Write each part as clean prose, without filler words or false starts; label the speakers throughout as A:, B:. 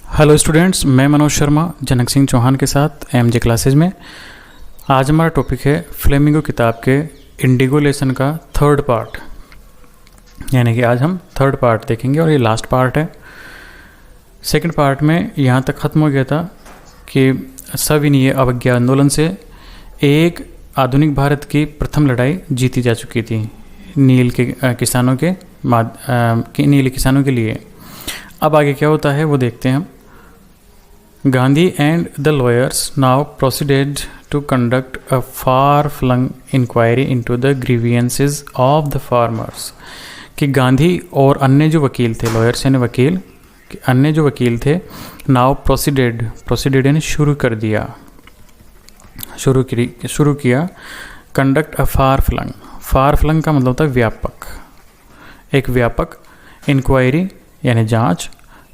A: Hello students, मैं मनोज शर्मा जनक सिंह चौहान के साथ एमजे क्लासेज में। आज हमारा टॉपिक है फ्लेमिंगो किताब के इंडिगो लेसन का थर्ड पार्ट, यानी कि आज हम थर्ड पार्ट देखेंगे और ये लास्ट पार्ट है। सेकंड पार्ट में यहाँ तक ख़त्म हो गया था कि सविनय अवज्ञा आंदोलन से एक आधुनिक भारत की प्रथम लड़ाई जीती जा चुकी थी नील किसानों के लिए। अब आगे क्या होता है वो देखते हैं हम। Gandhi and the lawyers now proceeded to conduct a far flung inquiry into the grievances of the farmers. कि गांधी और अन्य जो वकील थे, लॉयर्स यानी वकील, अन्य जो वकील थे, नाउ प्रोसीडेड यानी शुरू किया कंडक्ट अ फार फ्लंग का मतलब होता है व्यापक, एक व्यापक इंक्वायरी यानी जांच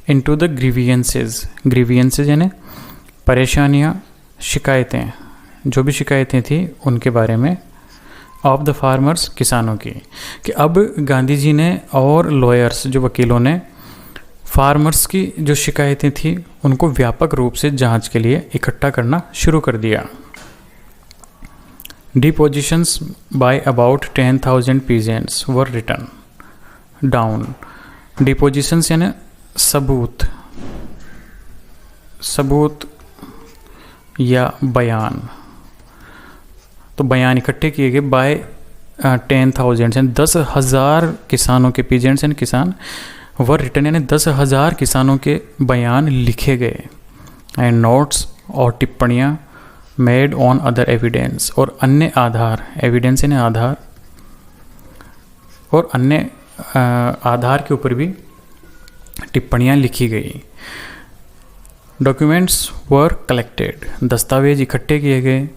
A: इनटू द ग्रीवियंसेस यानी परेशानियां, शिकायतें, जो भी शिकायतें थी उनके बारे में, ऑफ द फार्मर्स किसानों की। कि अब गांधी जी ने और लॉयर्स जो वकीलों ने फार्मर्स की जो शिकायतें थी उनको व्यापक रूप से जांच के लिए इकट्ठा करना शुरू कर दिया। Depositions by about 10,000 peasants were written down. Depositions यानी सबूत या बयान। तो बयान इकट्ठे किए गए बाय 10,000 यानी 10,000 किसानों के, पीजेंट्स यानी किसान, वर रिटन यानी 10,000 किसानों के बयान लिखे गए। एंड नोट्स और टिप्पणियाँ मेड ऑन अदर एविडेंस, और अन्य आधार, एविडेंस यानी आधार, और अन्य आधार के ऊपर भी टिप्पणियाँ लिखी गई। डॉक्यूमेंट्स वर कलेक्टेड, दस्तावेज इकट्ठे किए गए।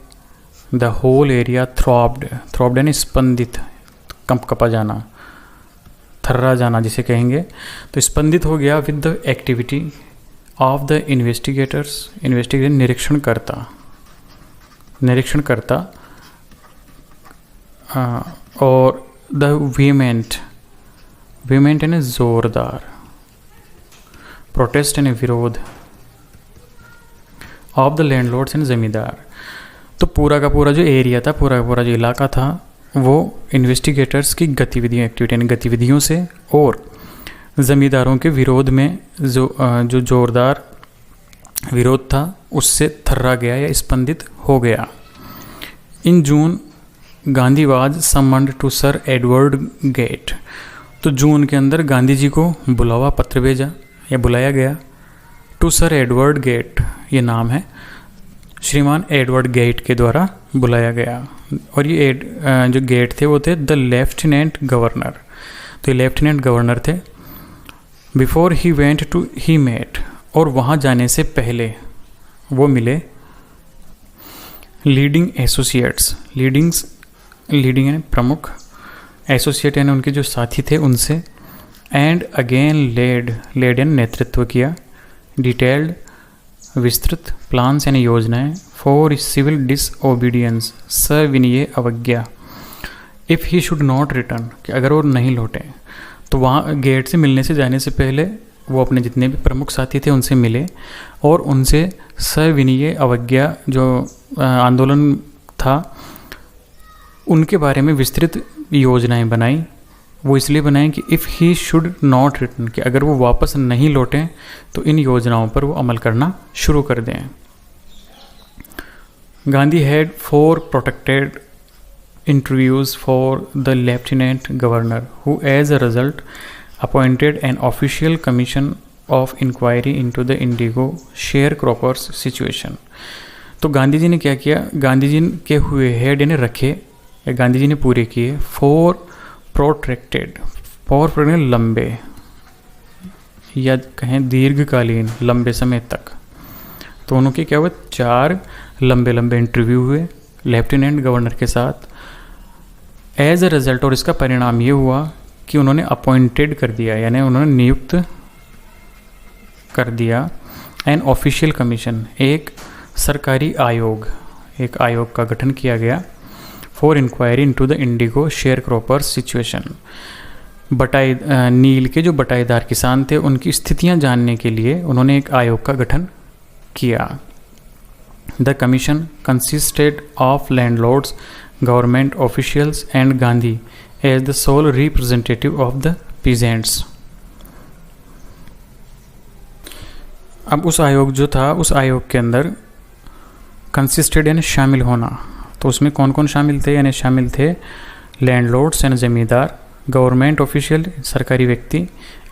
A: द होल एरिया थ्रॉब्ड यानी स्पंदित, कंपकपा जाना, थर्रा जाना जिसे कहेंगे, तो स्पंदित हो गया with the activity of the investigators, निरीक्षणकर्ता और द वीमेंट यानी जोरदार, प्रोटेस्ट यानी विरोध, ऑफ द लैंडलॉर्ड्स यानी जमींदार। तो पूरा का पूरा जो एरिया था, पूरा का पूरा जो इलाका था, वो इन्वेस्टिगेटर्स की गतिविधियों से और ज़मींदारों के विरोध में जो जोरदार विरोध था उससे थर्रा गया या स्पंदित हो गया। In June Gandhi was summoned to sir Edward Gait. तो जून के अंदर गांधी जी को बुलावा पत्र भेजा या बुलाया गया। टू सर एडवर्ड गेट, ये नाम है, श्रीमान एडवर्ड गेट के द्वारा बुलाया गया। और ये जो गेट थे वो थे द लेफ्टिनेंट गवर्नर। तो ये लेफ्टिनेंट गवर्नर थे। Before he went to he met, और वहाँ जाने से पहले वो मिले लीडिंग एसोसिएट्स, लीडिंग यानी प्रमुख, एसोसिएट यानी उनके जो साथी थे उनसे। एंड अगेन लेड यानी नेतृत्व किया। डिटेल्ड विस्तृत, प्लान्स यानी योजनाएं, फॉर सिविल डिसओबीडियंस, सविनय अवज्ञा, if he should not return, कि अगर वो नहीं लौटे। तो वहाँ गेट से मिलने से जाने से पहले वो अपने जितने भी प्रमुख साथी थे उनसे मिले और उनसे सविनय अवज्ञा जो आंदोलन था उनके बारे में विस्तृत योजनाएं बनाई। वो इसलिए बनाई कि if he should not return, कि अगर वो वापस नहीं लौटें तो इन योजनाओं पर वो अमल करना शुरू कर दें। Gandhi had 4 protected interviews for the lieutenant governor who as a result appointed an official commission of inquiry into the indigo sharecroppers situation. तो गांधी जी ने क्या किया, गांधी जी के हुए हेड यानी रखे, गांधी जी ने पूरे किए 4 प्रोट्रैक्टेड लंबे या कहें दीर्घकालीन, लंबे समय तक। तो उनके क्या हुए, 4 लंबे इंटरव्यू हुए लेफ्टिनेंट गवर्नर के साथ। एज अ रिजल्ट, और इसका परिणाम ये हुआ कि उन्होंने अपॉइंटेड कर दिया, यानी उन्होंने नियुक्त कर दिया एन ऑफिशियल कमीशन, एक सरकारी आयोग, एक आयोग का गठन किया गया for inquiry into the indigo sharecroppers situation, नील के जो बटाईदार किसान थे उनकी स्थितियां जानने के लिए उन्होंने एक आयोग का गठन किया। The commission consisted of landlords, government officials and Gandhi as the sole representative of the peasants. अब उस आयोग जो था, उस आयोग के अंदर कंसिस्टेड यानी शामिल होना, तो उसमें कौन कौन शामिल थे? यानी शामिल थे लैंडलॉर्ड्स यानी ज़मींदार, गवर्नमेंट ऑफिशियल सरकारी व्यक्ति,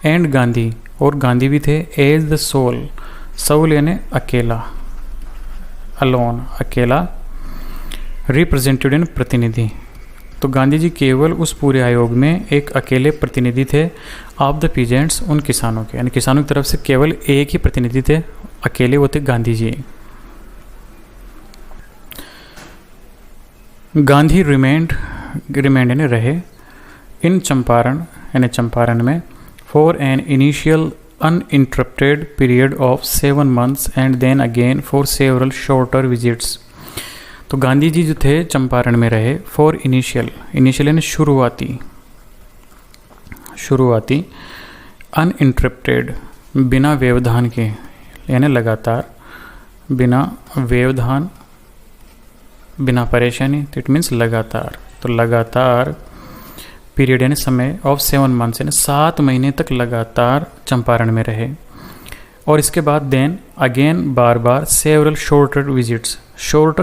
A: एंड गांधी, और गांधी भी थे। एज द सोल, सोल यानी अकेला, अलोन, अकेला, रिप्रेजेंटेटिव यानी प्रतिनिधि। तो गांधी जी केवल उस पूरे आयोग में एक अकेले प्रतिनिधि थे ऑफ द पीजेंट्स, उन किसानों के, यानी किसानों की तरफ से केवल एक ही प्रतिनिधि थे, अकेले वो थे गांधी जी। गांधी रिमेंड यानी रहे इन चंपारण यानी चंपारण में for an initial uninterrupted period of 7 months and then again for several shorter visits. तो गांधी जी जो थे चंपारण में रहे फॉर इनिशियल यानी शुरुआती, अनइंटरप्टेड बिना व्यवधान के, यानी लगातार, बिना व्यवधान, बिना परेशानी, तो इट मीन्स लगातार। तो लगातार पीरियड यानी समय ऑफ 7 months यानी 7 महीने तक लगातार चंपारण में रहे। और इसके बाद देन अगेन बार बार सेवरल शॉर्टर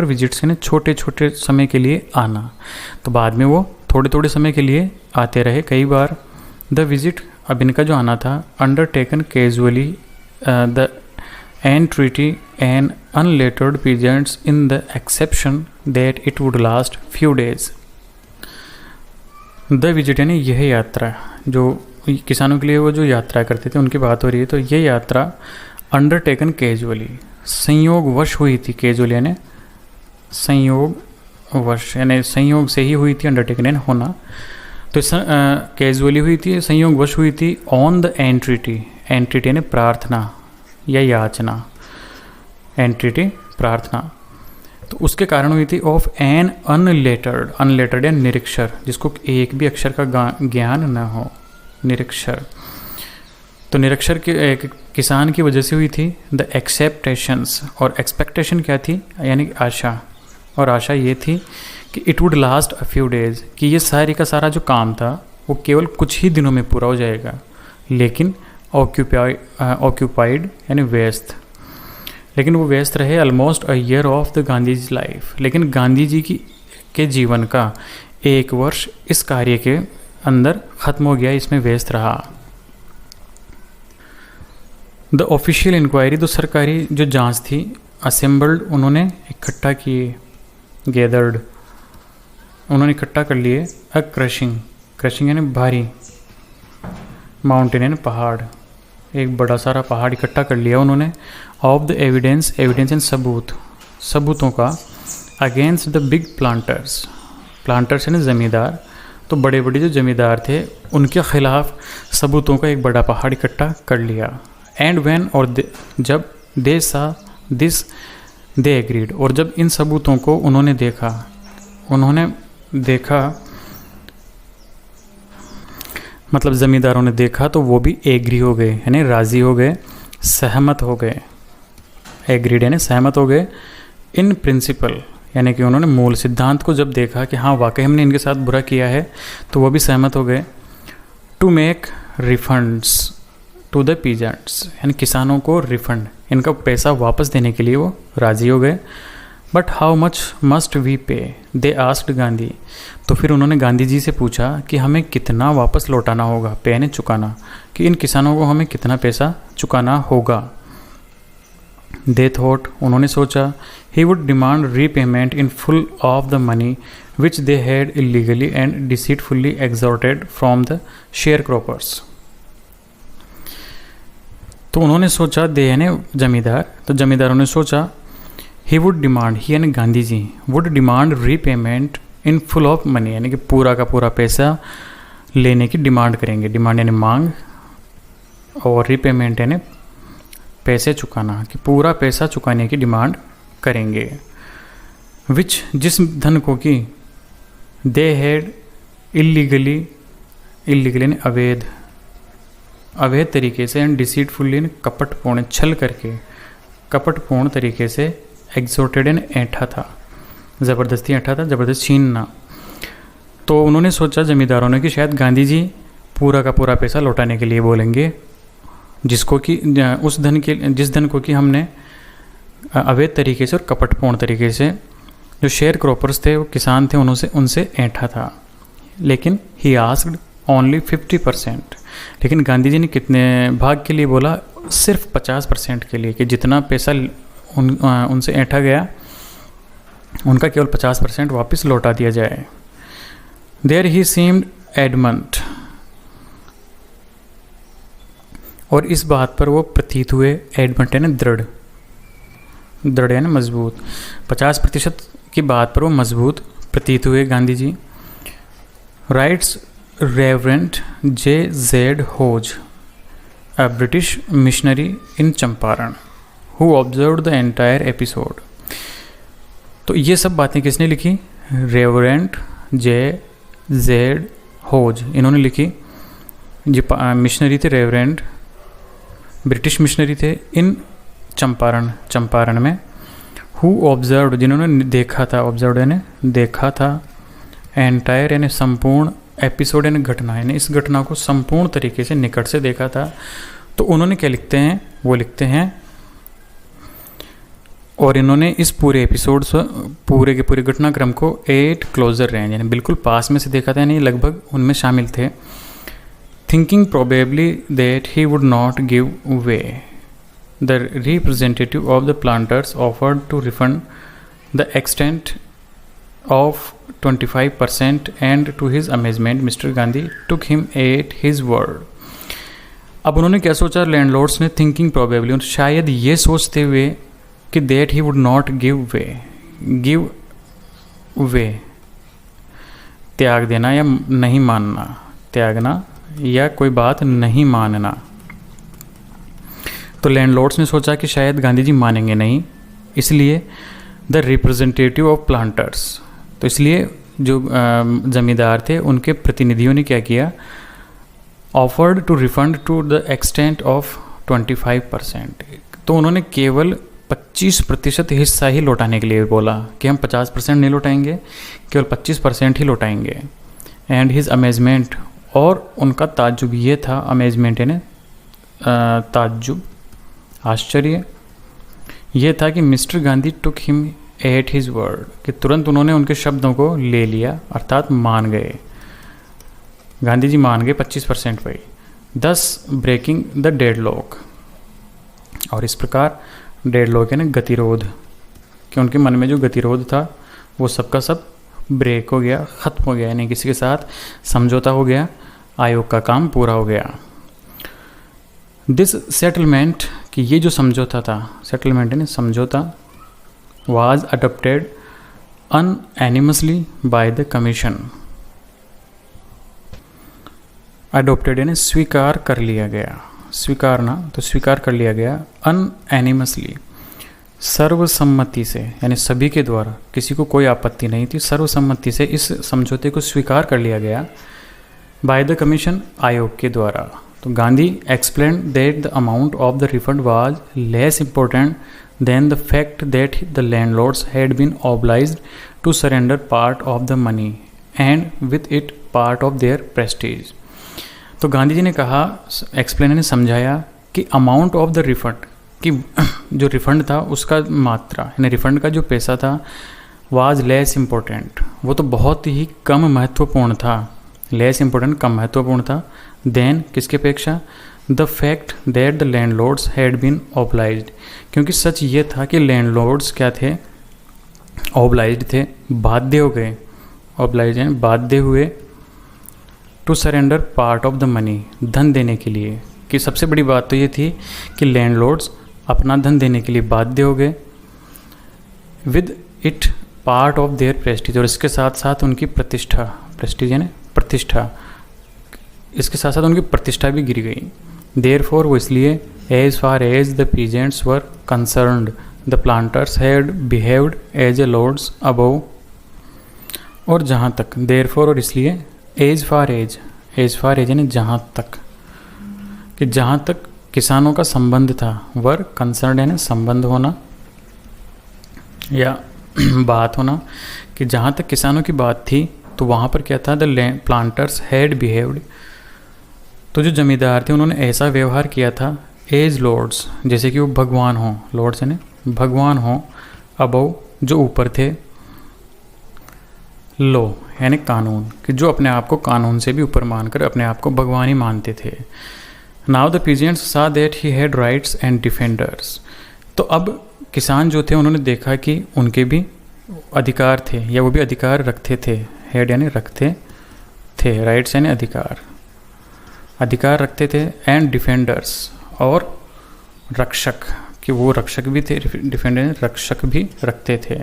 A: विजिट्स यानी छोटे छोटे समय के लिए आना। तो बाद में वो थोड़े थोड़े समय के लिए आते रहे कई बार। द विजिट, अब इनका जो आना था, undertaken casually the end treaty and unlettered peasants in the exception that it would last few days. The visit यानी यह यात्रा, जो किसानों के लिए वो जो यात्रा करते थे उनकी बात हो रही है। तो ये यात्रा अंडरटेकन कैजुअली, संयोगवश हुई थी। कैजुअली यानी संयोगवश, यानी संयोग से ही हुई थी, अंडरटेकन यानी होना। तो कैजुअली हुई थी, संयोगवश हुई थी। ऑन द एंट्रीटी यानी प्रार्थना या याचना, एंट्रीटी प्रार्थना, तो उसके कारण हुई थी। ऑफ एन अनलेटर्ड या निरक्षर, जिसको एक भी अक्षर का ज्ञान न हो, निरक्षर। तो निरक्षर के एक किसान की वजह से हुई थी। द एक्सेप्टेशंस, और एक्सपेक्टेशन क्या थी? यानी आशा, और आशा ये थी कि it would last a few days, कि ये सारी का सारा जो काम था वो केवल कुछ ही दिनों में पूरा हो जाएगा। लेकिन ऑक्यूपाइड यानी व्यस्त, लेकिन वो व्यस्त रहे almost a year of the Gandhi's life. लेकिन गांधी जी के जीवन का 1 वर्ष इस कार्य के अंदर ख़त्म हो गया, इसमें व्यस्त रहा। द ऑफिशियल इंक्वायरी, तो सरकारी जो जांच थी, असेंबल्ड, उन्होंने इकट्ठा किए, गैदर्ड, उन्होंने इकट्ठा कर लिए। अ क्रशिंग यानी भारी, माउंटेन यानी पहाड़, एक बड़ा सारा पहाड़ इकट्ठा कर लिया उन्होंने। ऑफ द एविडेंस एंड सबूतों का, अगेंस्ट द बिग प्लांटर्स यानी ज़मींदार, तो बड़े बड़े जो जमींदार थे उनके खिलाफ सबूतों का एक बड़ा पहाड़ इकट्ठा कर लिया। एंड व्हेन, और जब दे सा दिस दे एग्रीड, और जब इन सबूतों को उन्होंने देखा, मतलब ज़मींदारों ने देखा, तो वो भी एग्री हो गए, यानी राज़ी हो गए, सहमत हो गए। एग्रीड यानी सहमत हो गए। इन प्रिंसिपल, यानी कि उन्होंने मूल सिद्धांत को जब देखा कि हाँ वाकई हमने इनके साथ बुरा किया है, तो वो भी सहमत हो गए। To make refunds to the peasants, यानी किसानों को रिफंड, इनका पैसा वापस देने के लिए वो राज़ी हो गए। But how much must we pay, they asked Gandhi, तो फिर उन्होंने गांधी जी से पूछा कि हमें कितना वापस लौटाना होगा, पे यानी चुकाना, कि इन किसानों को हमें कितना पैसा चुकाना होगा। दे थॉट, उन्होंने सोचा, he would demand repayment in full of the money which they had illegally and deceitfully extorted from the sharecroppers. तो उन्होंने सोचा, दे यानी जमींदार, तो जमींदारों ने सोचा, ही वुड डिमांड, ही यानी Gandhi ji, would demand repayment in full of money, यानी कि पूरा का पूरा पैसा लेने की डिमांड करेंगे। डिमांड यानी मांग, और रीपेमेंट यानी पैसे चुकाना, कि पूरा पैसा चुकाने की डिमांड करेंगे। विच, जिस धन को कि दे हैड इलीगली इलीगल यानी अवैध, अवैध तरीके से, एंड डिसीटफुल यानी कपटपूर्ण, छल करके, कपटपूर्ण तरीके से, एग्जॉर्टेड यानी ऐंठा था, ज़बरदस्ती ऐंठा था, ज़बरदस्त छीनना। तो उन्होंने सोचा जमींदारों ने कि शायद गांधी जी पूरा का पूरा पैसा लौटाने के लिए बोलेंगे, जिसको कि उस धन के, जिस धन को कि हमने अवैध तरीके से और कपटपूर्ण तरीके से जो शेयर क्रॉपर्स थे, वो किसान थे, उनसे ऐंठा था। लेकिन ही आस्क्ड ओनली 50%। लेकिन गांधी जी ने कितने भाग के लिए बोला? सिर्फ 50% के लिए, कि जितना पैसा उनसे ऐंठा गया उनका केवल 50% वापस लौटा दिया जाए। देयर ही सीम्ड एडमंट, और इस बात पर वो प्रतीत हुए, एडमंट यानी दृढ़, दृढ़ यानी मजबूत, 50% की बात पर वो मजबूत प्रतीत हुए Gandhi ji. Writes reverend J.Z. Hodge, a British missionary in Champaran, who observed the entire episode। तो ये सब बातें किसने लिखी? Reverent J.Z. होज, इन्होंने लिखी। जो मिशनरी थे, रेवरेंट ब्रिटिश मिशनरी थे, इन चंपारण, चंपारण में। हु ऑब्जर्व्ड, जिन्होंने देखा था, ऑब्जर्व्ड यानी देखा था, एंटायर यानी संपूर्ण, एपिसोड यानी घटना, यानी इस घटना को संपूर्ण तरीके से निकट से देखा था। तो उन्होंने क्या लिखते हैं? वो लिखते हैं, और इन्होंने इस पूरे एपिसोड से, पूरे के पूरे घटनाक्रम को 8 क्लोजर रेंज यानी बिल्कुल पास में से देखा था, यानी लगभग उनमें शामिल थे। Thinking probably that he would not give way, the representative of the planters offered to refund the extent of 25%, and to his amazement Mr. Gandhi took him at his word। अब उन्होंने क्या सोचा? लैंडलॉर्ड्स ने, thinking probably, शायद ये सोचते हुए कि that he would not give way, give way त्याग देना या नहीं मानना, त्यागना या कोई बात नहीं मानना। तो लैंडलॉर्ड्स ने सोचा कि शायद गांधी जी मानेंगे नहीं, इसलिए द रिप्रेजेंटेटिव ऑफ प्लांटर्स, तो इसलिए जो ज़मींदार थे उनके प्रतिनिधियों ने क्या किया? Offered to refund to the extent of 25%। तो उन्होंने केवल 25% हिस्सा ही लौटाने के लिए बोला कि हम 50% नहीं लौटाएंगे, केवल 25% ही लौटाएंगे। एंड हिज अमेजमेंट, और उनका ताज्जुब ये था, अमेजमेंट यानी ताज्जुब, आश्चर्य, ये था कि mister Gandhi took him at his word, कि तुरंत उन्होंने उनके शब्दों को ले लिया, अर्थात मान गए। गांधी जी मान गए 25% पर, दस ब्रेकिंग द डेडलॉक, और इस प्रकार डेडलॉक यानी गतिरोध, कि उनके मन में जो गतिरोध था वो सबका सब ब्रेक हो गया, ख़त्म हो गया, यानी किसी के साथ समझौता हो गया, आयोग का काम पूरा हो गया। दिस सेटलमेंट, कि ये जो समझौता था, सेटलमेंट यानी समझौता, was adopted unanimously by the commission। adopted यानी स्वीकार कर लिया गया, स्वीकारना, तो स्वीकार कर लिया गया। unanimously, सर्वसम्मति से, यानी सभी के द्वारा, किसी को कोई आपत्ति नहीं थी, सर्वसम्मति से इस समझौते को स्वीकार कर लिया गया। by the commission, आयोग के द्वारा। तो Gandhi explained that the amount of the refund was less important than the fact that the landlords had been obliged to surrender part of the money and with it part of their prestige। तो गांधी जी ने कहा, explain ने समझाया कि amount of the refund, कि जो refund था उसका मात्रा, यानी रिफंड का जो पैसा था, वाज लेस इम्पोर्टेंट, वो तो बहुत ही कम महत्वपूर्ण था, लेस इम्पोर्टेंट, कम महत्वपूर्ण था, देन किसके अपेक्षा? The fact that the landlords had been obliged, क्योंकि सच ये था कि लैंडलॉर्ड्स क्या थे? ऑब्लाइज्ड थे, बाध्य हो गए, ऑब्लाइज हैं बाध्य हुए, to surrender part of the money, धन देने के लिए। कि सबसे बड़ी बात तो ये थी कि लैंडलॉर्ड्स अपना धन देने के लिए बाध्य हो गए, with it part of their Prestige, और इसके साथ साथ उनकी प्रतिष्ठा, प्रेस्टीज यानी प्रतिष्ठा, इसके साथ साथ उनकी प्रतिष्ठा भी गिर गई। देयरफॉर, वो इसलिए, as far as the peasants were concerned the planters had behaved as a lords above, और जहाँ तक देयरफॉर और इसलिए, as far as, as far as यानी जहाँ तक, कि जहाँ तक किसानों का संबंध था, वर कंसर्न यानी संबंध होना या बात होना, कि जहाँ तक किसानों की बात थी तो वहाँ पर क्या था, द प्लांटर्स हैड बिहेव्ड, तो जो जमींदार थे उन्होंने ऐसा व्यवहार किया था, एज लॉर्ड्स जैसे कि वो भगवान हों, लॉर्ड्स यानी भगवान हों, अबव जो ऊपर थे, लो यानी कानून, कि जो अपने आप को कानून से भी ऊपर मानकर अपने आप को भगवान ही मानते थे। नाउ द पीजेंट्स सा that he had rights and defenders, तो अब किसान जो थे उन्होंने देखा कि उनके भी अधिकार थे या वो भी अधिकार रखते थे, हैड यानी रखते थे, राइट्स यानी अधिकार, अधिकार रखते थे, एंड डिफेंडर्स और रक्षक, कि वो रक्षक भी थे, डिफेंडर रक्षक भी रखते थे।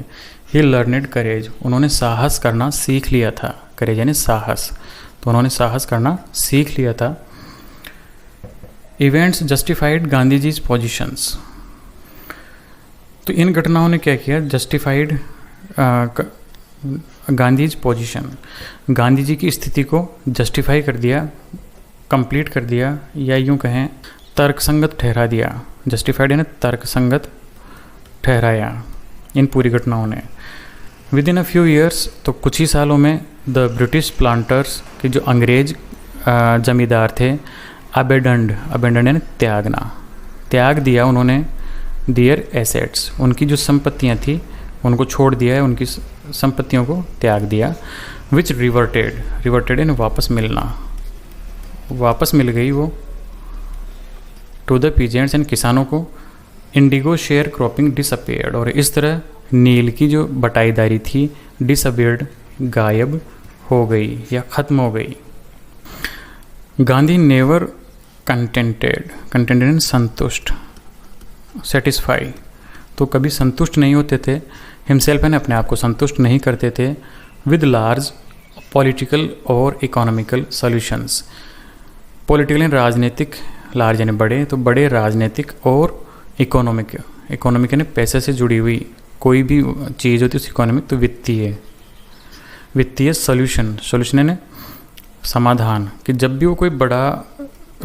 A: ही लर्नेड करेज, उन्होंने साहस करना सीख लिया था, करेज यानी साहस, तो उन्होंने साहस करना सीख लिया था। इवेंट्स जस्टिफाइड गांधी जीज पोजिशंस, तो इन घटनाओं ने क्या किया, जस्टिफाइड गांधीज पोजीशन, गांधी जी की स्थिति को जस्टिफाई कर दिया, कंप्लीट कर दिया, या यूं कहें तर्कसंगत ठहरा दिया, जस्टिफाइड यानी तर्कसंगत ठहराया इन पूरी घटनाओं ने। With in a few years, तो कुछ ही सालों में द ब्रिटिश प्लांटर्स के जो अंग्रेज जमींदार थे, अबेंडन्ड यानी त्यागना, त्याग दिया उन्होंने, दियर एसेट्स, उनकी जो संपत्तियां थी उनको छोड़ दिया है, उनकी संपत्तियों को त्याग दिया। विच रिवर्टेड यानी वापस मिलना, वापस मिल गई वो टू द पीजेंट्स यानी किसानों को। इंडिगो शेयर क्रॉपिंग डिसअपियर्ड, और इस तरह नील की जो बटाईदारी थी डिसअपियर्ड गायब हो गई या ख़त्म हो गई। गांधी नेवर कंटेंटेड संतुष्ट, सेटिस्फाई, तो कभी संतुष्ट नहीं होते थे, हिमसेल्फ यानी अपने आप को संतुष्ट नहीं करते थे, विद लार्ज पॉलिटिकल और इकोनॉमिकल सॉल्यूशंस, पॉलिटिकल यानी राजनीतिक, लार्ज यानी बड़े, तो बड़े राजनीतिक और इकोनॉमिक यानी पैसे से जुड़ी हुई कोई भी चीज़ होती है उस इकोनॉमिक, तो वित्तीय सॉल्यूशन यानी समाधान, कि जब भी वो कोई बड़ा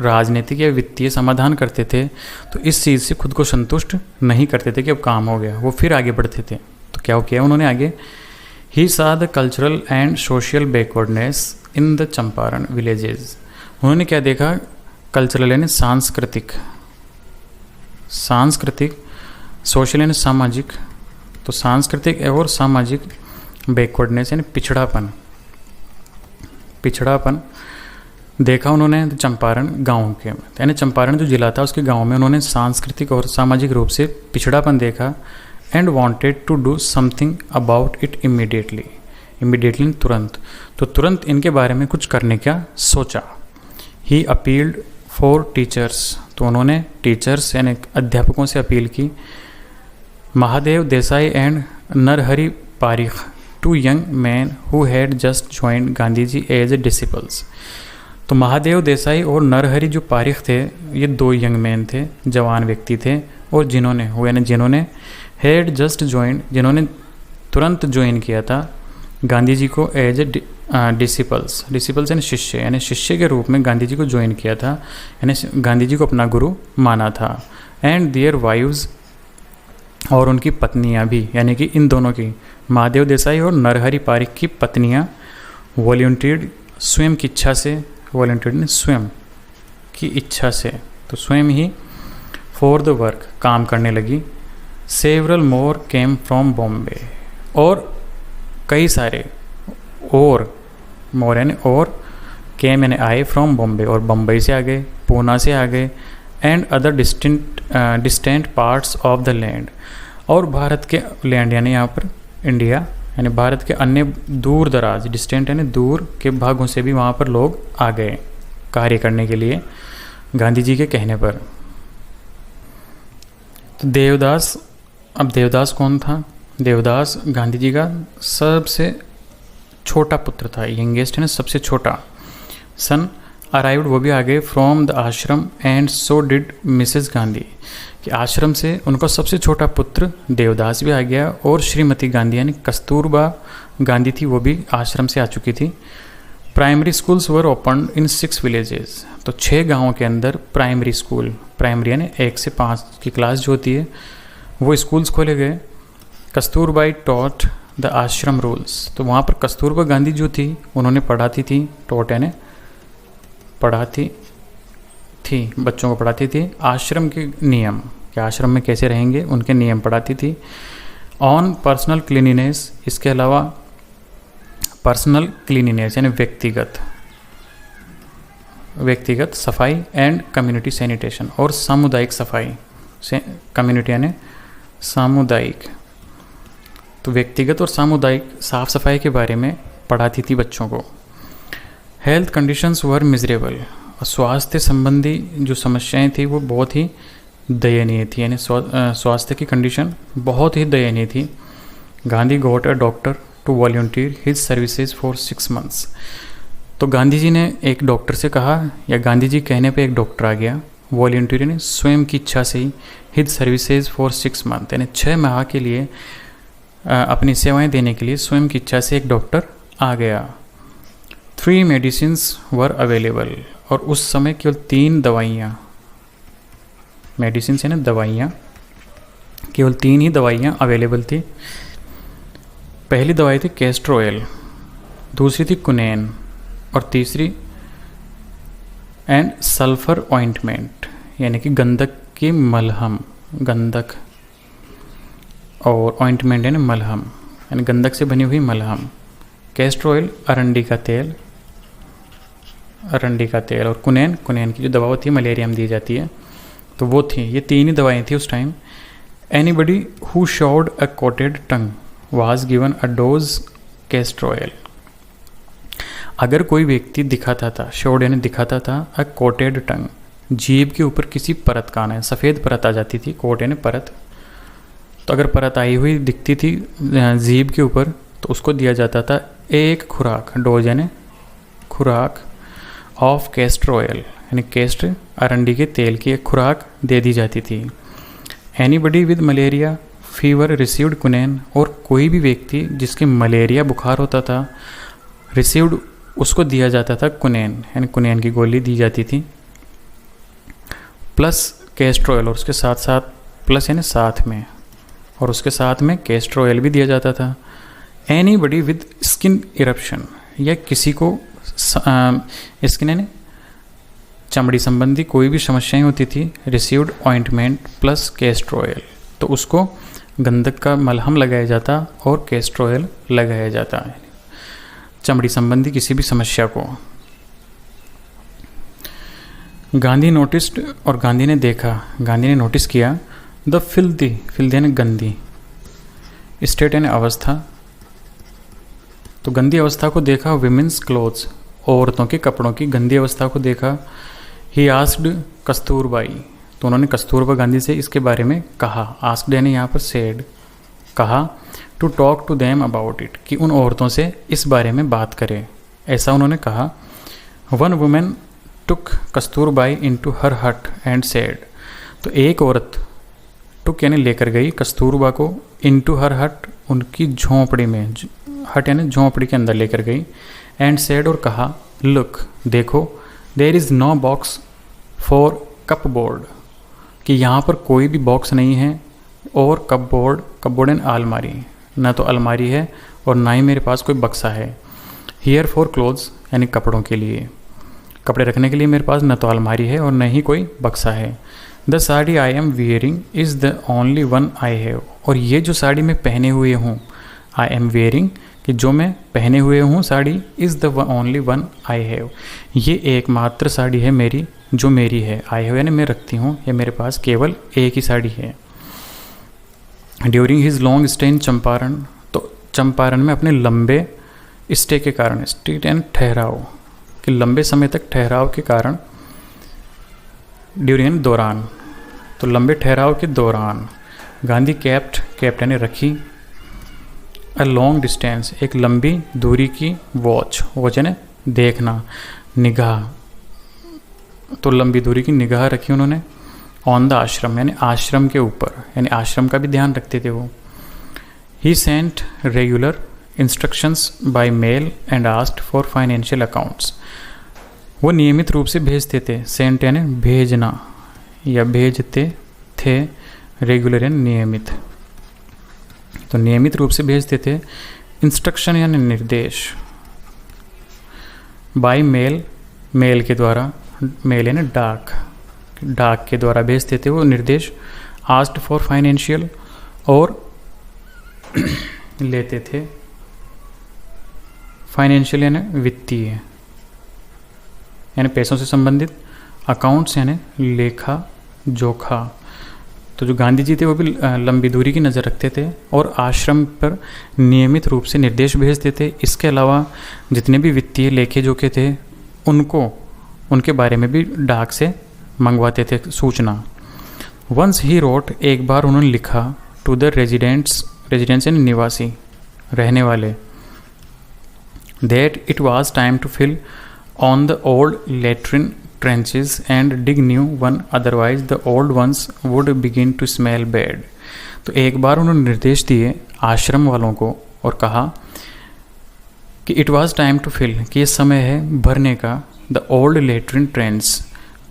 A: राजनीतिक या वित्तीय समाधान करते थे तो इस चीज़ से खुद को संतुष्ट नहीं करते थे कि अब काम हो गया, वो फिर आगे बढ़ते थे। तो क्या किया उन्होंने आगे, ही सा the cultural and social backwardness in the Champaran villages, उन्होंने क्या देखा, कल्चरल यानी सांस्कृतिक, सोशल यानी सामाजिक, तो सांस्कृतिक और सामाजिक, बैकवर्डनेस यानी पिछड़ापन देखा उन्होंने चंपारण गांव के, यानी चंपारण जो जिला था उसके गांव में उन्होंने सांस्कृतिक और सामाजिक रूप से पिछड़ापन देखा, and wanted to do something about it immediately तुरंत, तो तुरंत इनके बारे में कुछ करने का सोचा। ही अपील्ड फॉर टीचर्स, तो उन्होंने टीचर्स यानी अध्यापकों से अपील की। Mahadev Desai and Narhari Parikh, two young man who had just joined Gandhi ji as a disciples, तो महादेव देसाई और नरहरि जो पारिख थे ये दो यंग मैन थे, जवान व्यक्ति थे, और जिन्होंने हैड जस्ट ज्वाइंड, जिन्होंने तुरंत ज्वाइन किया था गांधी जी को एज ए डिसिपल्स यानी शिष्य के रूप में गांधी जी को ज्वाइन किया था, यानी गांधी जी को अपना गुरु माना था। एंड देयर वाइव्स, और उनकी पत्नियां भी, यानी कि इन दोनों की, महादेव देसाई और नरहरि पारिख की पत्नियां वॉलंटियर्ड स्वयं की इच्छा से, वॉलंटियर्ड ने स्वयं की इच्छा से, तो स्वयं ही फॉर द वर्क काम करने लगी। Several more came from Bombay, और कई सारे, और मोर यानी और, केम यानी आए, फ्रॉम बॉम्बे और बम्बई से आ गए, पूना से आ गए, and other distant parts of the land, और भारत के लैंड यानी यहाँ पर इंडिया, यानी भारत के अन्य दूर दराज, डिस्टेंट यानी दूर के भागों से भी वहाँ पर लोग आ गए कार्य करने के लिए गांधी जी के कहने पर। तो देवदास, अब देवदास कौन था, देवदास गांधी जी का सबसे छोटा पुत्र था, यंगेस्ट है ना, सबसे छोटा सन। अराइव्ड, वो भी आ गए, फ्रॉम द आश्रम, and so did Mrs Gandhi, कि आश्रम से उनका सबसे छोटा पुत्र देवदास भी आ गया, और श्रीमती गांधी यानी कस्तूरबा गांधी थी वो भी आश्रम से आ चुकी थी। Primary schools were open in 6 villages, तो 6 गाँवों के अंदर प्राइमरी स्कूल, प्राइमरी यानी 1 से 5 की क्लास जो होती है वो स्कूल्स खोले गए। कस्तूरबाई टॉट द आश्रम रूल्स, तो वहाँ पर कस्तूरबा गांधी जो थी उन्होंने पढ़ाती थी, टॉट यानी पढ़ाती थी, बच्चों को पढ़ाती थी आश्रम के नियम, कि आश्रम में कैसे रहेंगे उनके नियम पढ़ाती थी। ऑन पर्सनल क्लीनिनेस, इसके अलावा पर्सनल क्लीनिनेस यानी व्यक्तिगत सफाई एंड कम्युनिटी सैनिटेशन, और सामुदायिक सफाई से, कम्युनिटी यानी सामुदायिक, तो व्यक्तिगत और सामुदायिक साफ सफाई के बारे में पढ़ाती थी बच्चों को। हेल्थ कंडीशंस वर मिजरेबल, और स्वास्थ्य संबंधी जो समस्याएं थी वो बहुत ही दयनीय थी, यानी स्वास्थ्य की कंडीशन बहुत ही दयनीय थी। Gandhi got a doctor to volunteer his services for 6 months, तो गांधी जी ने एक डॉक्टर से कहा, या गांधी जी कहने पे एक डॉक्टर आ गया, वॉलंटियर ने स्वयं की इच्छा से ही हिज सर्विसेज फॉर 6 months, यानी 6 माह के लिए अपनी सेवाएं देने के लिए स्वयं की इच्छा से एक डॉक्टर आ गया। 3 मेडिसिन्स वर अवेलेबल, और उस समय केवल 3 दवाइयाँ, मेडिसिन यानी दवाइयाँ, केवल 3 ही दवाइयाँ अवेलेबल थी। पहली दवाई थी कैस्टर ऑयल, दूसरी थी कुनैन, और तीसरी एंड सल्फर ऑइंटमेंट, यानी कि गंधक की मलहम, गंधक, और ऑइंटमेंट यानी मलहम, यानी गंधक से बनी हुई मलहम। कैस्टर ऑयल अरंडी का तेल, और कुनैन की जो दवा होती है मलेरिया में दी जाती है, तो वो थी, ये 3 ही दवाएं थी उस time. Anybody who showed a coated tongue was given a dose castor oil, अगर कोई व्यक्ति दिखाता था, शोड यानी दिखाता था, अ कोटेड टंग, जीभ के ऊपर किसी परत का आना है, सफ़ेद परत आ जाती थी, कोट यानी परत, तो अगर परत आई हुई दिखती थी जीभ के ऊपर तो उसको दिया जाता था एक खुराक, डोज यानी खुराक, ऑफ कैस्टर ऑयल, यानी कैस्टर अरंडी के तेल की एक खुराक दे दी जाती थी। Anybody with malaria fever received कुनैन, और कोई भी व्यक्ति जिसके मलेरिया बुखार होता था, रिसीव्ड, उसको दिया जाता था कुनैन, यानी कुनैन की गोली दी जाती थी, प्लस कैस्टर ऑयल, और उसके साथ साथ, प्लस यानी साथ में, और उसके साथ में कैस्टर ऑयल भी दिया जाता था। एनीबडी विद स्किन इरप्शन, या किसी को स्किन यानी चमड़ी संबंधी कोई भी समस्याएं होती थी, received ointment plus castor oil, तो उसको गंधक का मलहम लगाया जाता और कैस्टर ऑयल लगाया जाता है चमड़ी संबंधी किसी भी समस्या को। गांधी नोटिस्ड, और गांधी ने देखा, गांधी ने नोटिस किया, द फिल्दी यानी गंदी, स्टेट यानी अवस्था, तो गंदी अवस्था को देखा। विमेंस क्लोथ्स, औरतों के कपड़ों की गंदी अवस्था को देखा। ही आस्क्ड कस्तूरबाई, तो उन्होंने कस्तूरबा गांधी से इसके बारे में कहा। आस्क्ड यानी यहाँ पर सेड, कहा, to talk to them about it, कि उन औरतों से इस बारे में बात करें, ऐसा उन्होंने कहा। वन वुमेन टुक कस्तूरबाई इनटू हर हट एंड सेड, तो एक औरत टुक यानी लेकर गई कस्तूरबा को, इनटू हर हट, उनकी झोंपड़ी में, हट यानी झोंपड़ी के अंदर लेकर गई, एंड सेड, और कहा, लुक देखो, there is no box for cupboard, कि यहाँ पर कोई भी बॉक्स नहीं है, और कप बोर्ड एंड अलमारी, ना तो अलमारी है और ना ही मेरे पास कोई बक्सा है। हियर फॉर क्लोथ्स यानी कपड़ों के लिए, कपड़े रखने के लिए मेरे पास न तो अलमारी है और न ही कोई बक्सा है। The sari I am wearing is the only one I have, और ये जो साड़ी मैं पहने हुए हूँ, आई एम वेयरिंग, कि जो मैं पहने हुए हूँ sari, is the only one I have, ये एकमात्र साड़ी है मेरी, जो मेरी है। आई हैव यानी मैं रखती हूँ, या मेरे पास केवल एक ही साड़ी है। During his long stay in Champaran, तो चंपारण में अपने लंबे स्टे के कारण, स्टे एंड ठहराव, कि लंबे समय तक ठहराव के कारण, ड्यूरिंग दौरान, तो लंबे ठहराव के दौरान, गांधी कैप्ट यानी रखी, अ लॉन्ग डिस्टेंस एक लंबी दूरी की, वॉच यानी देखना, निगाह, तो लंबी दूरी की निगाह रखी उन्होंने। ऑन द आश्रम यानी आश्रम के ऊपर, यानी आश्रम का भी ध्यान रखते थे वो। He sent regular instructions by mail and asked for financial accounts. वो नियमित रूप से भेजते थे, सेंट यानी भेजना या भेजते थे, रेगुलर यानी नियमित, तो नियमित रूप से भेजते थे। इंस्ट्रक्शन यानी निर्देश, बाय मेल, मेल के द्वारा, मेल यानी डाक, डाक के द्वारा भेजते थे वो निर्देश। आस्क्ड फॉर फाइनेंशियल, और लेते थे फाइनेंशियल यानी वित्तीय यानी पैसों से संबंधित, अकाउंट्स यानी लेखा जोखा। तो जो गांधी जी थे वो भी लंबी दूरी की नज़र रखते थे और आश्रम पर नियमित रूप से निर्देश भेजते थे। इसके अलावा जितने भी वित्तीय लेखे जोखे थे उनको, उनके बारे में भी डाक से मंगवाते थे सूचना। वंस ही रोट, एक बार उन्होंने लिखा, टू द रेजिडेंट्स, रेजिडेंट्स यानी निवासी, रहने वाले, that it was time to fill on the old latrine trenches and dig new one, otherwise the old ones would begin to smell bad। तो एक बार उन्होंने निर्देश दिए आश्रम वालों को और कहा कि it was time to fill, कि ये समय है भरने का, द ओल्ड लेट्रिन ट्रेंच,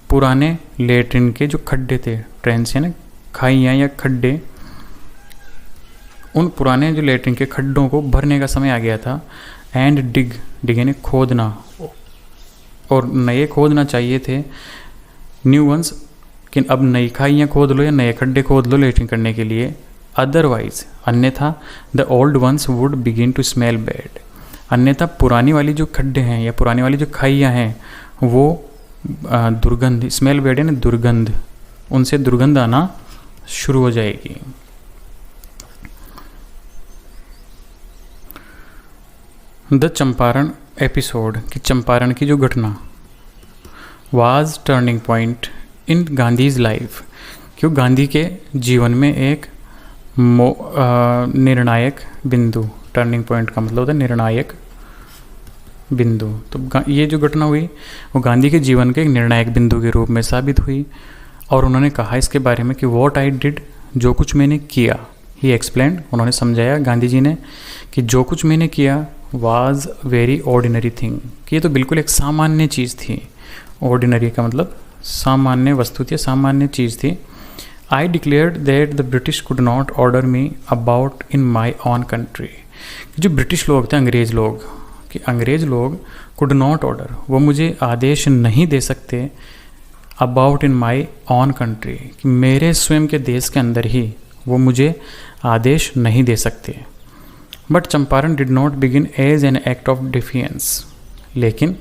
A: पुराने लेट्रिन के जो खड्डे थे, ट्रेंच यानी खाइयाँ या खड्डे, उन पुराने जो लेट्रिन के खड्डों को भरने का समय आ गया था। एंड डिग, डिग यानी खोदना, और नए खोदना चाहिए थे, न्यू वंस, कि अब नई खाइयाँ खोद लो या नए खड्डे खोद लो लेटरिन करने के लिए। अदरवाइज, अन्यथा, the old ones would begin to smell bad, अन्यथा पुरानी वाली जो खड्डे हैं या पुरानी वाली जो खाइयाँ हैं वो दुर्गंध, स्मेल बैड यानी दुर्गंध, उनसे दुर्गंध आना शुरू हो जाएगी। द चंपारण एपिसोड, कि चंपारण की जो घटना, was turning point in Gandhi's life, क्यों गांधी के जीवन में एक निर्णायक बिंदु, टर्निंग पॉइंट का मतलब होता है निर्णायक बिंदु। तो ये जो घटना हुई वो गांधी के जीवन के एक निर्णायक बिंदु के रूप में साबित हुई। और उन्होंने कहा इसके बारे में कि वॉट आई डिड, जो कुछ मैंने किया, ही एक्सप्लेन्ड, उन्होंने समझाया गांधी जी ने कि जो कुछ मैंने किया वाज वेरी ऑर्डिनरी थिंग, कि ये तो बिल्कुल एक सामान्य चीज़ थी। ऑर्डिनरी का मतलब सामान्य वस्तु थी, सामान्य चीज़ थी। I declared that the British could not order me about in my own country, जो ब्रिटिश लोग थे, अंग्रेज़ लोग, कि अंग्रेज़ लोग कुड नॉट ऑर्डर, वो मुझे आदेश नहीं दे सकते, about in my own country, कि मेरे स्वयं के देश के अंदर ही वो मुझे आदेश नहीं दे सकते। But Champaran did not begin as an act of defiance, लेकिन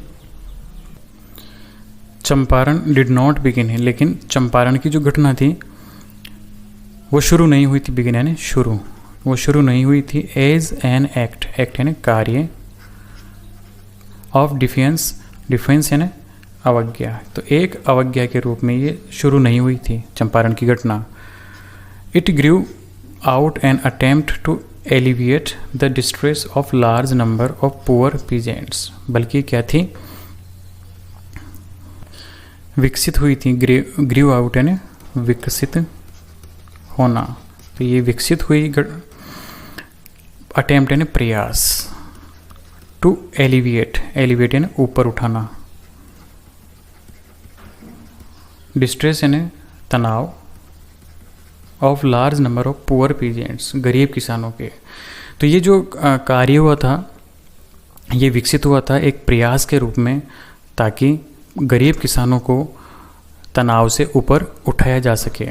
A: चंपारण डिड नॉट बिगिन है, लेकिन चंपारण की जो घटना थी वो शुरू नहीं हुई थी, बिगिन यानी शुरू, वो शुरू नहीं हुई थी एज एन एक्ट, एक्ट यानी कार्य, ऑफ डिफेंस, डिफेंस यानी अवज्ञा, तो एक अवज्ञा के रूप में ये शुरू नहीं हुई थी चंपारण की घटना। It grew out an attempt to alleviate the distress of large number of poor peasants, बल्कि क्या थी, विकसित हुई थी, ग्रू आउट यानी विकसित होना, तो ये विकसित हुई, अटेम्प्ट यानी प्रयास, टू एलिविएट, एलिविएट यानी ऊपर उठाना, डिस्ट्रेस यानी तनाव, of large number of poor peasants, गरीब किसानों के। तो ये जो कार्य हुआ था ये विकसित हुआ था एक प्रयास के रूप में, ताकि गरीब किसानों को तनाव से ऊपर उठाया जा सके।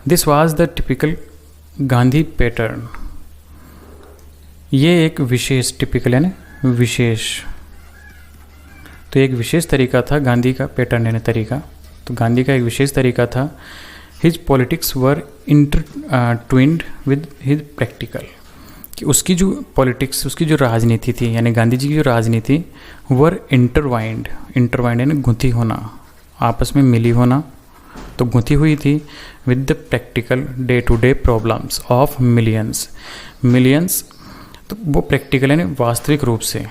A: This was the typical Gandhi pattern, ये एक विशेष, टिपिकल यानी विशेष, तो एक विशेष तरीका था गांधी का, पैटर्न यानी तरीका, तो गांधी का एक विशेष तरीका था। His politics were intertwined with his practical, कि उसकी जो पॉलिटिक्स, उसकी जो राजनीति थी, यानी गांधी जी की जो राजनीति, वर इंटरवाइंड, इंटरवाइंड यानी गुंथी होना, आपस में मिली होना, तो गुंथी हुई थी with the practical day to day problems of millions, millions, तो वो प्रैक्टिकल यानी वास्तविक रूप से,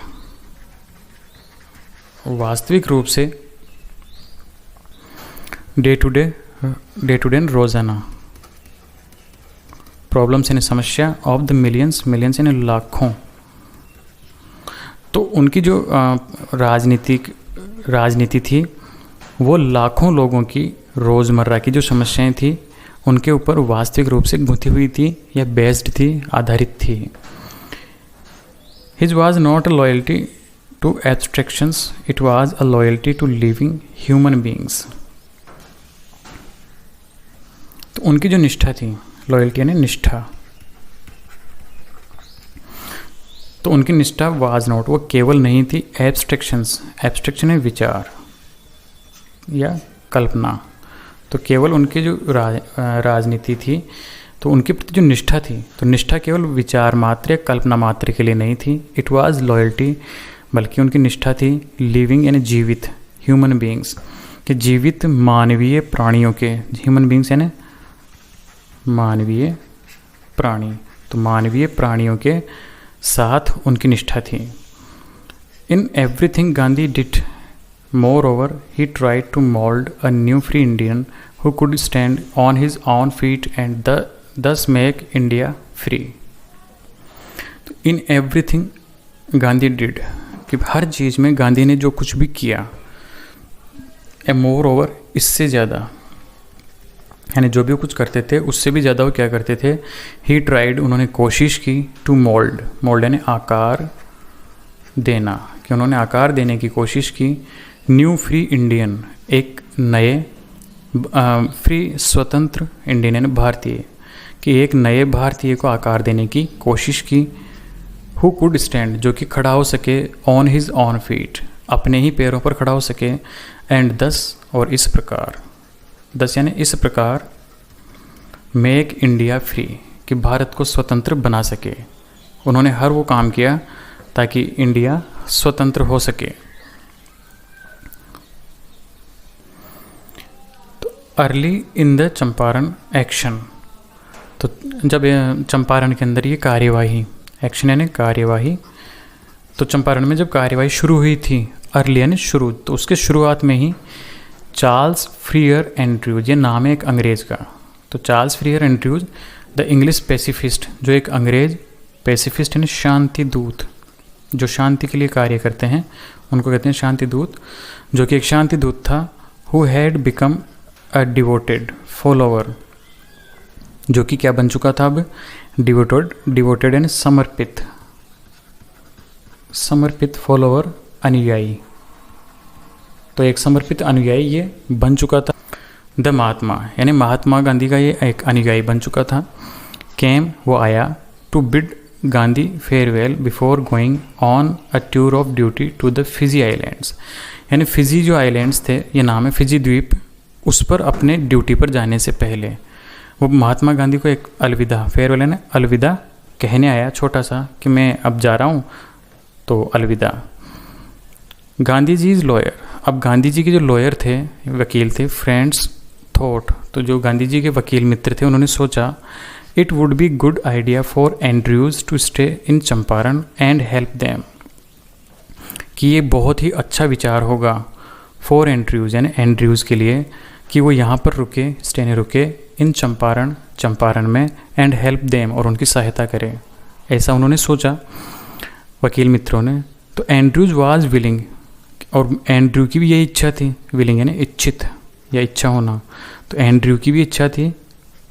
A: वास्तविक रूप से डे टू डे रोजाना, प्रॉब्लम्स यानी समस्या, ऑफ द मिलियंस, मिलियंस यानी लाखों, उनकी जो राजनीति थी वो लाखों लोगों की रोज़मर्रा की जो समस्याएं थी उनके ऊपर वास्तविक रूप से गुंथी हुई थी या बेस्ड थी, आधारित थी। His was not a loyalty to abstractions, it was a loyalty to living human beings. तो उनकी जो निष्ठा थी, लॉयल्टी यानी निष्ठा, तो उनकी निष्ठा वाज नॉट, वो केवल नहीं थी एब्स्ट्रैक्शंस, एब्स्ट्रैक्शन है विचार या कल्पना, तो केवल उनकी जो राजनीति थी तो उनके प्रति जो निष्ठा थी, तो निष्ठा केवल विचार मात्र या कल्पना मात्र के लिए नहीं थी, इट वाज लॉयल्टी, बल्कि उनकी निष्ठा थी लिविंग यानी जीवित, ह्यूमन बींग्स कि जीवित मानवीय प्राणियों के, ह्यूमन बींग्स यानी मानवीय प्राणी, तो मानवीय प्राणियों के साथ उनकी निष्ठा थी। In everything Gandhi did moreover he tried to mold a new free Indian who could stand on his own feet and thus make India free. In everything Gandhi did, कि हर चीज़ में गांधी ने जो कुछ भी किया, ए मोर ओवर, इससे ज़्यादा, यानी जो भी वो कुछ करते थे उससे भी ज़्यादा वो क्या करते थे, ही ट्राइड, उन्होंने कोशिश की, टू मोल्ड, मोल्ड यानी आकार देना, कि उन्होंने आकार देने की कोशिश की, न्यू फ्री इंडियन, एक नए फ्री स्वतंत्र इंडियन यानी भारतीय, कि एक नए भारतीय को आकार देने की कोशिश की, हु कुड स्टैंड, जो कि खड़ा हो सके, ऑन हिज ऑन फीट, अपने ही पैरों पर खड़ा हो सके, एंड दस, और इस प्रकार, दस यानी इस प्रकार, मेक इंडिया फ्री, कि भारत को स्वतंत्र बना सके। उन्होंने हर वो काम किया ताकि इंडिया स्वतंत्र हो सके। Early in the Champaran action, तो जब चंपारण के अंदर ये कार्यवाही, एक्शन यानी कार्यवाही, तो चंपारण में जब कार्यवाही शुरू हुई थी, अर्ली यानी शुरू, तो उसके शुरुआत में ही चार्ल्स फ्रीयर एंड्रयूज, ये नाम है एक अंग्रेज़ का, तो Charles freer Andrews the English pacifist, जो एक अंग्रेज पैसिफिस्ट यानी शांति दूत, जो शांति के लिए कार्य करते हैं उनको कहते हैं शांति दूत, जो कि एक शांति दूत था, who had become a devoted follower, जो कि क्या बन चुका था अब, डिवोटेड यानी समर्पित, समर्पित फॉलोअर, अनुयायी, तो एक समर्पित अनुयायी ये बन चुका था। द महात्मा यानी महात्मा गांधी का ये एक अनुयायी बन चुका था। केम, वो आया, to bid Gandhi farewell before going on a tour of duty to the Fiji islands, यानी फिजी जो आइलैंड्स थे, ये नाम है फिजी द्वीप, उस पर अपने ड्यूटी पर जाने से पहले वो महात्मा गांधी को एक अलविदा, फेयरवेल यानी अलविदा कहने आया, छोटा सा, कि मैं अब जा रहा हूँ, तो अलविदा। गांधी जी इज़ लॉयर, अब गांधी जी के जो लॉयर थे, वकील थे, फ्रेंड्स थॉट, तो जो गांधी जी के वकील मित्र थे उन्होंने सोचा, it would be good idea for Andrews to stay in Champaran and help them, कि ये बहुत ही अच्छा विचार होगा फॉर एंड्रयूज यानी एंड्रयूज के लिए, कि वो यहाँ पर रुके, स्टे ने रुके, इन चंपारण, चंपारण में, एंड हेल्प देम, और उनकी सहायता करें, ऐसा उन्होंने सोचा वकील मित्रों ने। तो एंड्रयूज वाज विलिंग, और एंड्रयू की भी यही इच्छा थी, विलिंग यानी इच्छित या इच्छा होना, तो एंड्रयू की भी इच्छा थी,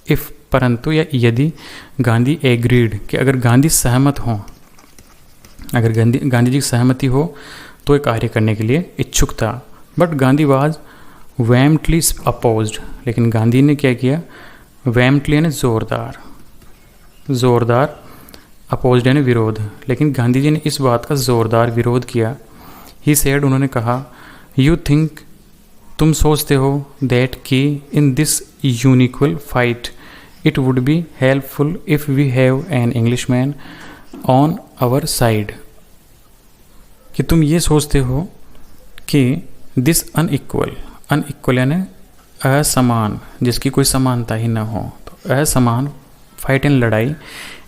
A: इफ़, परंतु या यदि, गांधी एग्रीड, कि अगर गांधी सहमत हों, अगर गांधी जी की सहमति हो तो ये कार्य करने के लिए इच्छुक था। बट गांधी वाज वेम्टली अपोज्ड, लेकिन गांधी ने क्या किया, वेम्टली यानी जोरदार, जोरदार, अपोज्ड यानी विरोध, लेकिन गांधी जी ने इस बात का जोरदार विरोध किया। ही सेड, उन्होंने कहा, यू थिंक, तुम सोचते हो, दैट कि in this unequal fight it would be helpful if we have an English man on our side, कि तुम ये सोचते हो कि दिस अनइक्वल, अनइक्वल यानी असमान, जिसकी कोई समानता ही ना हो, तो असमान फाइट एंड लड़ाई,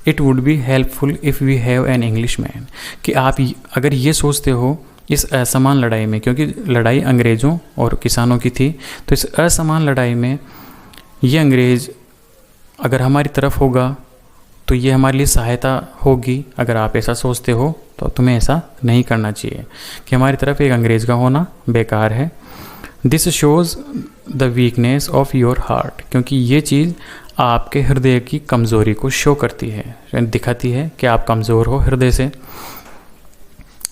A: it would be helpful if we have an English man, कि आप अगर ये सोचते हो इस असमान लड़ाई में, क्योंकि लड़ाई अंग्रेज़ों और किसानों की थी, तो इस असमान लड़ाई में ये अंग्रेज़ अगर हमारी तरफ होगा तो ये हमारे लिए सहायता होगी। अगर आप ऐसा सोचते हो तो तुम्हें ऐसा नहीं करना चाहिए कि हमारी तरफ एक अंग्रेज़ का होना बेकार है। This shows the weakness of your heart, क्योंकि ये चीज़ आपके हृदय की कमज़ोरी को शो करती है, दिखाती है कि आप कमज़ोर हो हृदय से।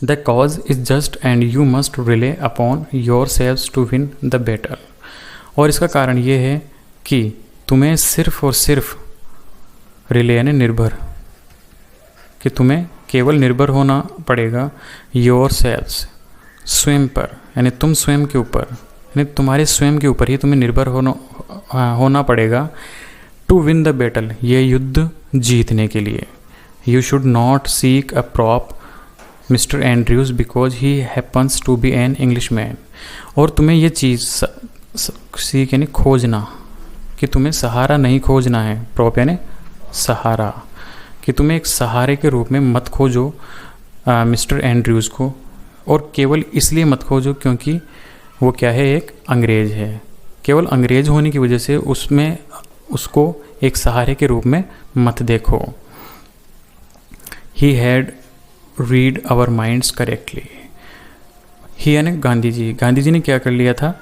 A: The cause is just and you must rely upon your selves to win the battle. और इसका कारण ये है कि तुम्हें सिर्फ और सिर्फ रिले यानी निर्भर, कि तुम्हें केवल निर्भर होना पड़ेगा योर सेल्व्स, स्वयं पर, यानी तुम स्वयं के ऊपर, यानी तुम्हारे स्वयं के ऊपर ही तुम्हें निर्भर होना पड़ेगा टू विन द बैटल, ये युद्ध जीतने के लिए। You should not seek a prop Mister Andrews because he happens to be an English man. और तुम्हें ये चीज़ सीख यानी खोजना, कि तुम्हें सहारा नहीं खोजना है, प्रॉप यानी सहारा, कि तुम्हें एक सहारे के रूप में मत खोजो मिस्टर एंड्रयूज़ को, और केवल इसलिए मत खोजो क्योंकि वो क्या है, एक अंग्रेज़ है। केवल अंग्रेज़ होने की वजह से उसको एक सहारे के रूप में मत देखो। He had read our minds correctly. He यानी गांधी जी, गांधी जी ने क्या कर लिया था,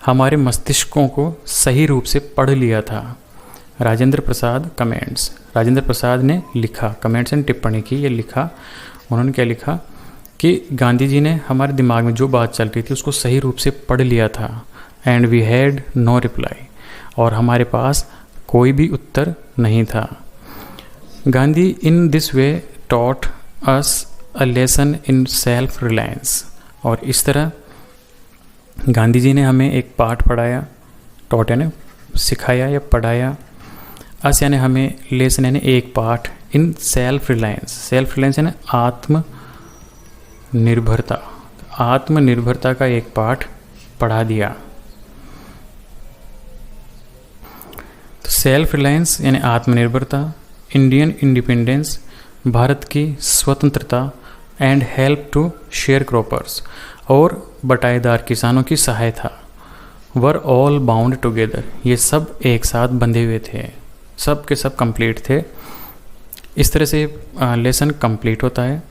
A: हमारे मस्तिष्कों को सही रूप से पढ़ लिया था। राजेंद्र प्रसाद कमेंट्स, राजेंद्र प्रसाद ने लिखा, कमेंट्स एंड टिप्पणी की, ये लिखा, उन्होंने क्या लिखा कि गांधी जी ने हमारे दिमाग में जो बात चल रही थी उसको सही रूप से पढ़ लिया था। And we had no reply, और हमारे पास कोई भी उत्तर नहीं था। Gandhi in this way taught us a lesson in self reliance. और इस तरह गांधी जी ने हमें एक पाठ पढ़ाया, टॉट यानी सिखाया या पढ़ाया, अस यानी हमें, लेसन यानी एक पाठ, इन सेल्फ रिलायंस, सेल्फ रिलायंस यानी आत्मनिर्भरता, आत्मनिर्भरता का एक पाठ पढ़ा दिया। तो सेल्फ रिलायंस यानी आत्मनिर्भरता, इंडियन इंडिपेंडेंस भारत की स्वतंत्रता, and help to sharecroppers और बटाईदार किसानों की सहायता, वर ऑल बाउंड टुगेदर, ये सब एक साथ बंधे हुए थे, सब के सब कंप्लीट थे। इस तरह से लेसन कंप्लीट होता है।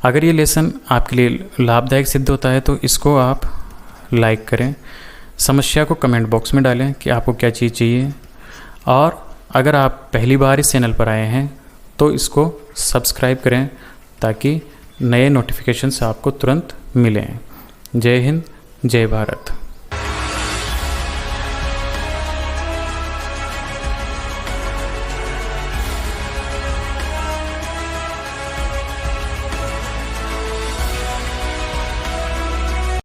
A: अगर ये लेसन आपके लिए लाभदायक सिद्ध होता है तो इसको आप लाइक करें, समस्या को कमेंट बॉक्स में डालें कि आपको क्या चीज़ चाहिए, और अगर आप पहली बार इस चैनल पर आए हैं तो इसको सब्सक्राइब करें ताकि नए नोटिफिकेशंस आपको तुरंत मिलें। जय हिंद, जय भारत।